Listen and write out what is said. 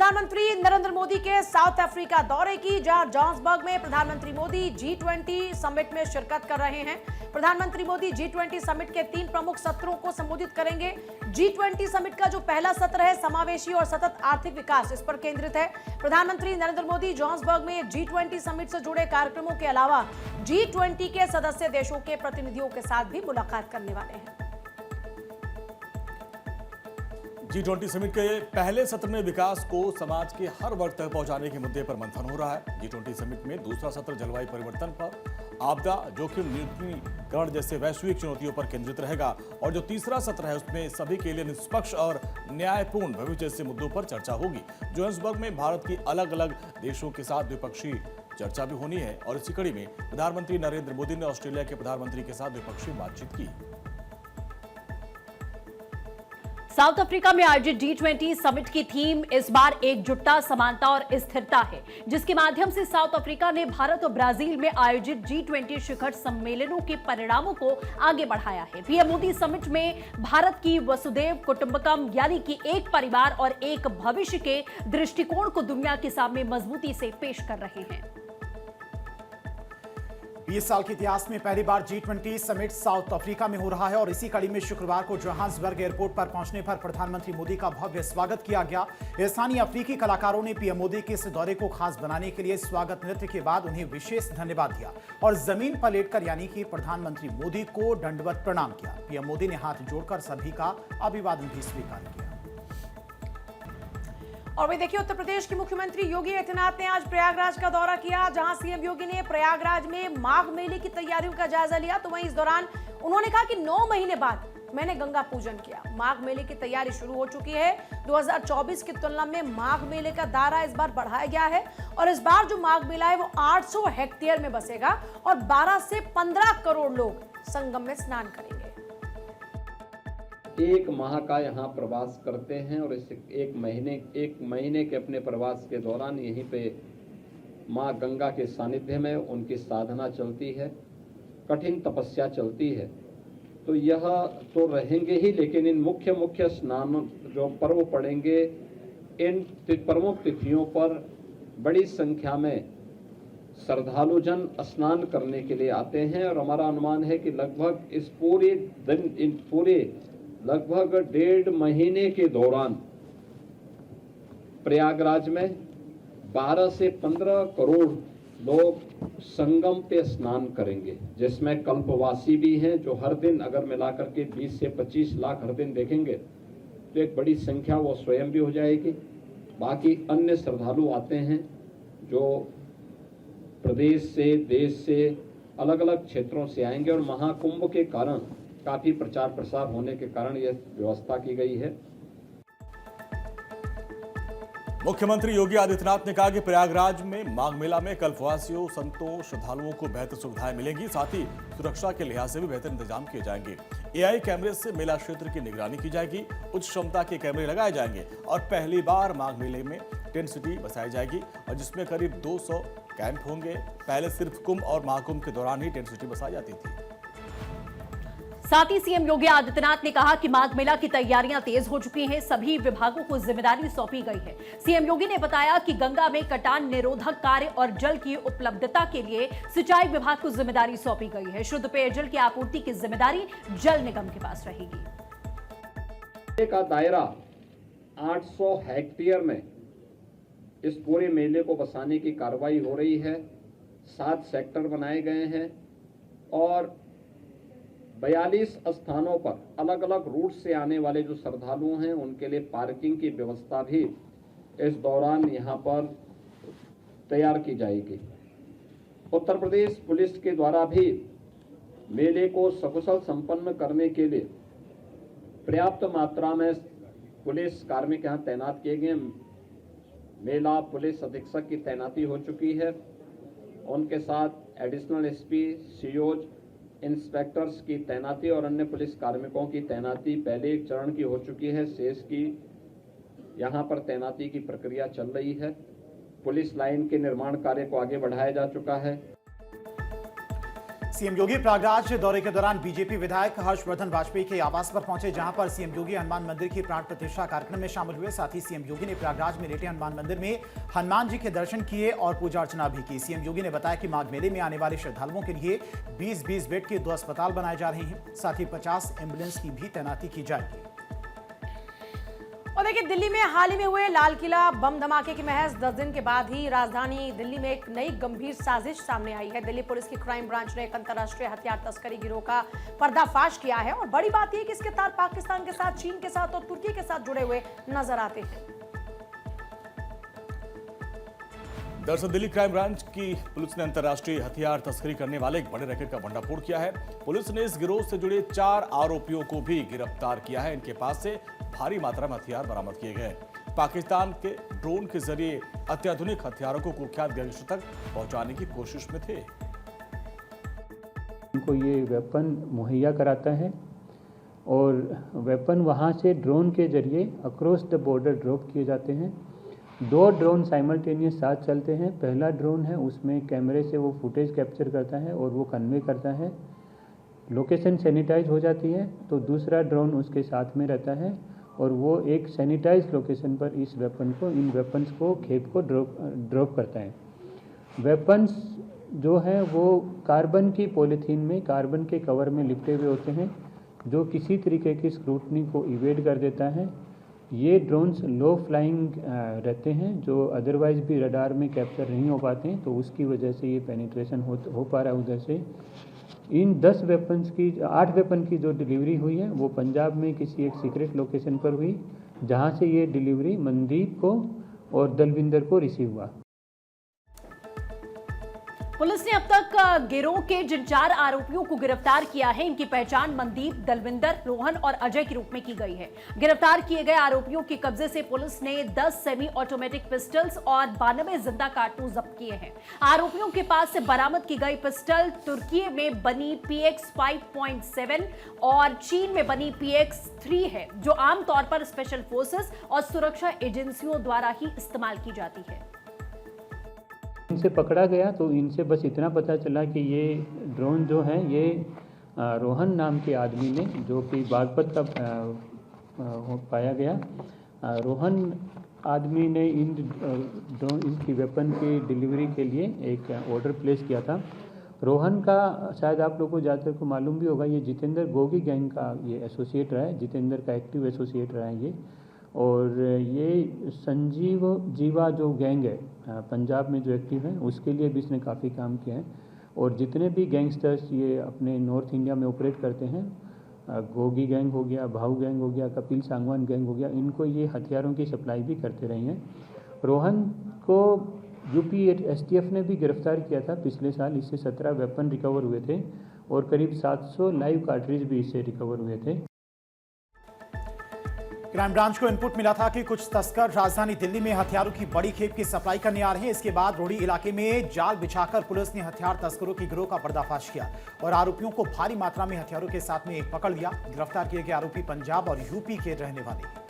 प्रधानमंत्री नरेंद्र मोदी के south Africa दौरे की, जहां जोहान्सबर्ग में प्रधानमंत्री मोदी G20 समिट में शिरकत कर रहे हैं। प्रधानमंत्री मोदी G20 समिट के 3 प्रमुख सत्रों को संबोधित करेंगे। G20 समिट का जो पहला सत्र है समावेशी और सतत आर्थिक विकास, इस पर केंद्रित है। प्रधानमंत्री नरेंद्र मोदी जोहान्सबर्ग में G20 समिट से जुड़े कार्यक्रमों के अलावा G20 के सदस्य देशों के प्रतिनिधियों के साथ भी मुलाकात करने वाले हैं। G20 समिट के पहले सत्र में विकास को समाज के हर वर्ग तक पहुंचाने के मुद्दे पर मंथन हो रहा है। G20 समिट में दूसरा सत्र जलवायु परिवर्तन पर, आपदा जोखिम न्यूनीकरण जैसे वैश्विक चुनौतियों पर केंद्रित रहेगा और जो तीसरा सत्र है उसमें सभी के लिए निष्पक्ष और न्यायपूर्ण भविष्य जैसे मुद्दों पर चर्चा होगी। जोहान्सबर्ग में भारत की अलग अलग देशों के साथ द्विपक्षीय चर्चा भी होनी है और इसी कड़ी में प्रधानमंत्री नरेंद्र मोदी ने ऑस्ट्रेलिया के प्रधानमंत्री के साथ द्विपक्षीय बातचीत की। साउथ अफ्रीका में आयोजित G20 समिट की थीम इस बार एकजुटता, समानता और स्थिरता है, जिसके माध्यम से साउथ अफ्रीका ने भारत और ब्राजील में आयोजित G20 शिखर सम्मेलनों के परिणामों को आगे बढ़ाया है। पीएम मोदी समिट में भारत की वसुधैव कुटुंबकम यानी कि एक परिवार और एक भविष्य के दृष्टिकोण को दुनिया के सामने मजबूती से पेश कर रहे हैं। 20 साल के इतिहास में पहली बार G20 समिट साउथ अफ्रीका में हो रहा है और इसी कड़ी में शुक्रवार को जोहान्सबर्ग एयरपोर्ट पर पहुंचने पर प्रधानमंत्री मोदी का भव्य स्वागत किया गया। स्थानीय अफ्रीकी कलाकारों ने पीएम मोदी के इस दौरे को खास बनाने के लिए स्वागत नृत्य के बाद उन्हें विशेष धन्यवाद दिया और जमीन पर लेटकर यानी कि प्रधानमंत्री मोदी को दंडवत प्रणाम किया। पीएम मोदी ने हाथ जोड़कर सभी का अभिवादन भी स्वीकार किया। और वही देखिए, उत्तर प्रदेश के मुख्यमंत्री योगी आदित्यनाथ ने आज प्रयागराज का दौरा किया, जहां सीएम योगी ने प्रयागराज में माघ मेले की तैयारियों का जायजा लिया। तो वहीं इस दौरान उन्होंने कहा कि 9 महीने बाद मैंने गंगा पूजन किया। माघ मेले की तैयारी शुरू हो चुकी है। 2024 की तुलना में माघ मेले का दायरा इस बार बढ़ाया गया है और इस बार जो माघ मेला है वो 800 हेक्टेयर में बसेगा और 12 से 15 करोड़ लोग संगम में स्नान करेंगे। एक माह का यहाँ प्रवास करते हैं और इस एक महीने के अपने प्रवास के दौरान यहीं पे माँ गंगा के सानिध्य में उनकी साधना चलती है, कठिन तपस्या चलती है। तो यह तो रहेंगे ही, लेकिन इन मुख्य स्नान जो पर्व पड़ेंगे, इन प्रमुख तिथियों पर बड़ी संख्या में श्रद्धालु जन स्नान करने के लिए आते हैं और हमारा अनुमान है कि लगभग इस पूरे लगभग 1.5 महीने के दौरान प्रयागराज में 12 से 15 करोड़ लोग संगम पे स्नान करेंगे, जिसमें कल्पवासी भी हैं जो हर दिन अगर मिलाकर के 20 से 25 लाख हर दिन देखेंगे तो एक बड़ी संख्या वो स्वयं भी हो जाएगी। बाकी अन्य श्रद्धालु आते हैं जो प्रदेश से, देश से, अलग अलग क्षेत्रों से आएंगे और महाकुंभ के कारण काफी प्रचार प्रसार होने के कारण यह व्यवस्था की गई है। मुख्यमंत्री योगी आदित्यनाथ ने कहा कि प्रयागराज में माघ मेला में कल्पवासियों, संतों, श्रद्धालुओं को बेहतर सुविधाएं मिलेंगी, साथ ही सुरक्षा के लिहाज से भी बेहतर इंतजाम किए जाएंगे। AI कैमरे से मेला क्षेत्र की निगरानी की जाएगी, उच्च क्षमता के कैमरे लगाए जाएंगे और पहली बार माघ मेले में टेंट सिटी बसाई जाएगी और जिसमें करीब 200 कैंप होंगे। पहले सिर्फ कुंभ और महाकुंभ के दौरान ही टेंट सिटी बसाई जाती थी। साथ ही सीएम योगी आदित्यनाथ ने कहा कि माघ मेला की तैयारियां तेज हो चुकी हैं, सभी विभागों को जिम्मेदारी सौंपी गई है। सीएम योगी ने बताया कि गंगा में कटान निरोधक कार्य और जल की उपलब्धता के लिए सिंचाई विभाग को जिम्मेदारी सौंपी गई है। शुद्ध पेयजल की आपूर्ति की जिम्मेदारी जल निगम के पास रहेगी। का दायरा 800 हेक्टेयर में इस पूरे मेले को बसाने की कार्रवाई हो रही है। 7 सेक्टर बनाए गए हैं और 42 स्थानों पर अलग अलग रूट से आने वाले जो श्रद्धालु हैं उनके लिए पार्किंग की व्यवस्था भी इस दौरान यहाँ पर तैयार की जाएगी। उत्तर प्रदेश पुलिस के द्वारा भी मेले को सकुशल संपन्न करने के लिए पर्याप्त मात्रा में पुलिस कार्मिक यहाँ तैनात किए गए। मेला पुलिस अधीक्षक की तैनाती हो चुकी है, उनके साथ एडिशनल एसपी, सीओज, इंस्पेक्टर्स की तैनाती और अन्य पुलिस कार्मिकों की तैनाती पहले एक चरण की हो चुकी है। शेष की यहाँ पर तैनाती की प्रक्रिया चल रही है। पुलिस लाइन के निर्माण कार्य को आगे बढ़ाया जा चुका है। सीएम योगी प्रयागराज दौरे के दौरान बीजेपी विधायक हर्षवर्धन वाजपेयी के आवास पर पहुंचे, जहां पर सीएम योगी हनुमान मंदिर की प्राण प्रतिष्ठा कार्यक्रम में शामिल हुए। साथ ही सीएम योगी ने प्रयागराज में लेटे हनुमान मंदिर में हनुमान जी के दर्शन किए और पूजा अर्चना भी की। सीएम योगी ने बताया कि माघ मेले में आने वाले श्रद्धालुओं के लिए 20-20 बेड के 2 अस्पताल बनाए जा रहे हैं। साथ ही 50 एम्बुलेंस की भी तैनाती की जाएगी। और देखिए, दिल्ली में हाल ही में हुए लाल किला बम धमाके के महज 10 दिन के बाद ही राजधानी दिल्ली में एक नई गंभीर साजिश सामने आई है। दिल्ली पुलिस की क्राइम ब्रांच ने एक अंतर्राष्ट्रीय हथियार तस्करी गिरोह का पर्दाफाश किया है और बड़ी बात यह कि इसके तार पाकिस्तान के साथ, चीन के साथ और तुर्की के साथ जुड़े हुए नजर आते हैं। दरअसल दिल्ली क्राइम ब्रांच की पुलिस ने अंतर्राष्ट्रीय हथियार तस्करी करने वाले एक बड़े रैकेट का भंडाफोड़ किया है। पुलिस ने इस गिरोह से जुड़े 4 आरोपियों को भी गिरफ्तार किया है। इनके पास से भारी मात्रा में हथियार बरामद किए गए। पाकिस्तान के ड्रोन के जरिए अत्याधुनिक हथियारों को कुख्यात गैंगस्टर तक पहुंचाने की कोशिश में थे। उनको ये वेपन मुहैया कराता है और वेपन वहाँ से ड्रोन के जरिए अक्रॉस द बॉर्डर ड्रॉप किए जाते हैं। 2 ड्रोन साइमल्टेनियस साथ चलते हैं। पहला ड्रोन है, उसमें कैमरे से वो फुटेज कैप्चर करता है और वो कन्वे करता है, लोकेशन सैनिटाइज हो जाती है। तो दूसरा ड्रोन उसके साथ में रहता है और वो एक सैनिटाइज लोकेशन पर इन वेपन्स को खेप को ड्रॉप करता है। वेपन्स जो है वो कार्बन की पॉलीथीन में, कार्बन के कवर में लिपटे हुए होते हैं, जो किसी तरीके की स्क्रूटनी को इवेड कर देता है। ये ड्रोन्स लो फ्लाइंग रहते हैं, जो अदरवाइज भी रडार में कैप्चर नहीं हो पाते हैं, तो उसकी वजह से ये पेनिट्रेशन हो पा रहा है उधर से। इन 8 वेपन की जो डिलीवरी हुई है वो पंजाब में किसी एक सीक्रेट लोकेशन पर हुई, जहां से ये डिलीवरी मनदीप को और दलविंदर को रिसीव हुआ। पुलिस ने अब तक गिरोह के जिन 4 आरोपियों को गिरफ्तार किया है, इनकी पहचान मनदीप, दलविंदर, रोहन और अजय के रूप में की गई है। गिरफ्तार किए गए आरोपियों के कब्जे से पुलिस ने 10 सेमी ऑटोमेटिक पिस्टल्स और 92 जिंदा कारतूस जब्त किए हैं। आरोपियों के पास से बरामद की गई पिस्टल तुर्की में बनी PX 5.7 और चीन में बनी PX 3 है, जो आमतौर पर स्पेशल फोर्सेस और सुरक्षा एजेंसियों द्वारा ही इस्तेमाल की जाती है। इनसे पकड़ा गया तो इनसे बस इतना पता चला कि ये ड्रोन जो है ये रोहन नाम के आदमी ने, जो कि बागपत का पाया गया, रोहन आदमी ने इनकी वेपन की डिलीवरी के लिए एक ऑर्डर प्लेस किया था। रोहन का शायद आप लोगों को ज़्यादातर को मालूम भी होगा, ये जितेंद्र गोगी गैंग का ये एसोसिएट रहा है, जितेंद्र का एक्टिव एसोसिएट रहा है ये। और ये संजीव जीवा जो गैंग है पंजाब में जो एक्टिव है, उसके लिए भी इसने काफ़ी काम किया है। और जितने भी गैंगस्टर्स ये अपने नॉर्थ इंडिया में ऑपरेट करते हैं, गोगी गैंग हो गया, भाऊ गैंग हो गया, कपिल सांगवान गैंग हो गया, इनको ये हथियारों की सप्लाई भी करते रहे हैं। रोहन को यूपी STF ने भी गिरफ्तार किया था पिछले साल। इससे 17 वेपन रिकवर हुए थे और करीब 700 लाइव कार्ट्रिज भी इससे रिकवर हुए थे। क्राइम ब्रांच को इनपुट मिला था कि कुछ तस्कर राजधानी दिल्ली में हथियारों की बड़ी खेप की सप्लाई करने आ रहे हैं। इसके बाद रोहड़ी इलाके में जाल बिछाकर पुलिस ने हथियार तस्करों की गिरोह का पर्दाफाश किया और आरोपियों को भारी मात्रा में हथियारों के साथ में पकड़ लिया। गिरफ्तार किए गए आरोपी पंजाब और यूपी के रहने वाले हैं।